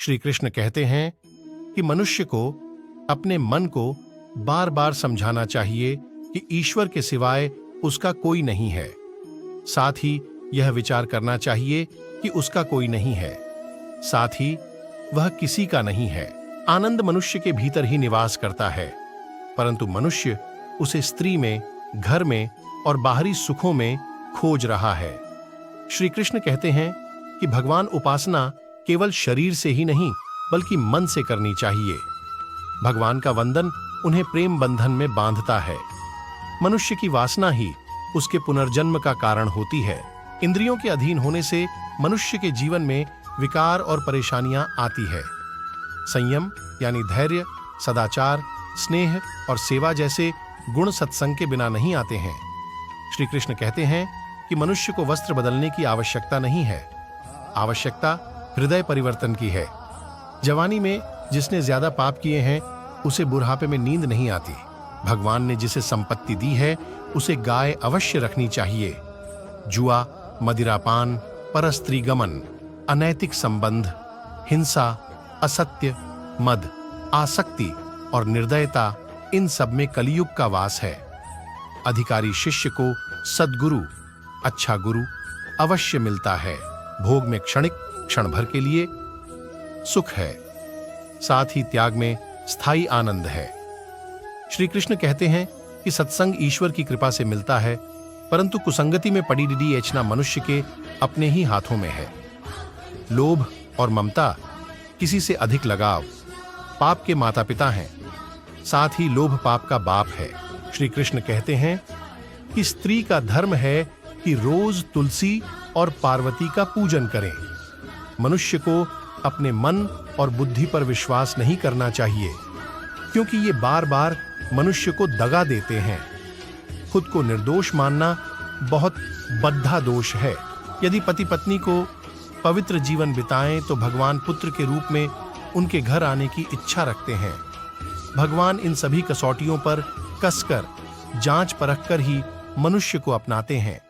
श्री कृष्ण कहते हैं कि मनुष्य को अपने मन को बार बार समझाना चाहिए कि ईश्वर के सिवाय उसका कोई नहीं है। साथ ही यह विचार करना चाहिए कि उसका कोई नहीं है, साथ ही वह किसी का नहीं है। आनंद मनुष्य के भीतर ही निवास करता है, परंतु मनुष्य उसे स्त्री में, घर में और बाहरी सुखों में खोज रहा है। श्री कृष्ण कहते हैं कि भगवान उपासना केवल शरीर से ही नहीं बल्कि मन से करनी चाहिए। भगवान का वंदन उन्हें प्रेम बंधन में बांधता है। मनुष्य की वासना ही उसके पुनर्जन्म का कारण होती है। इंद्रियों के अधीन होने से मनुष्य के जीवन में विकार और परेशानियां आती है। संयम यानी धैर्य, सदाचार, स्नेह और सेवा जैसे गुण सत्संग के बिना नहीं आते हैं। श्री कृष्ण कहते हैं कि मनुष्य को वस्त्र बदलने की आवश्यकता नहीं है, आवश्यकता हृदय परिवर्तन की है। जवानी में जिसने ज्यादा पाप किए हैं उसे बुढ़ापे में नींद नहीं आती। भगवान ने जिसे संपत्ति दी है उसे गाय अवश्य रखनी चाहिए। जुआ, मदिरापान, परस्त्री गमन, अनैतिक संबंध, हिंसा, असत्य, मद, आसक्ति और निर्दयता, इन सब में कलियुग का वास है। अधिकारी शिष्य को सद्गुरु, अच्छा गुरु अवश्य मिलता है। भोग में क्षणिक, क्षण भर के लिए सुख है, साथ ही त्याग में स्थायी आनंद है। श्री कृष्ण कहते हैं कि सत्संग ईश्वर की कृपा से मिलता है, परंतु कुसंगति में पड़ी डीडी एचना मनुष्य के अपने ही हाथों में है। लोभ और ममता, किसी से अधिक लगाव, पाप के माता पिता हैं, साथ ही लोभ पाप का बाप है। श्री कृष्ण कहते हैं कि स्त्री का धर्म है कि रोज तुलसी और पार्वती का पूजन करें। मनुष्य को अपने मन और बुद्धि पर विश्वास नहीं करना चाहिए, क्योंकि ये बार बार मनुष्य को दगा देते हैं। खुद को निर्दोष मानना बहुत बद्धा दोष है। यदि पति पत्नी को पवित्र जीवन बिताएं तो भगवान पुत्र के रूप में उनके घर आने की इच्छा रखते हैं। भगवान इन सभी कसौटियों पर कसकर, जांच परख कर ही मनुष्य को अपनाते हैं।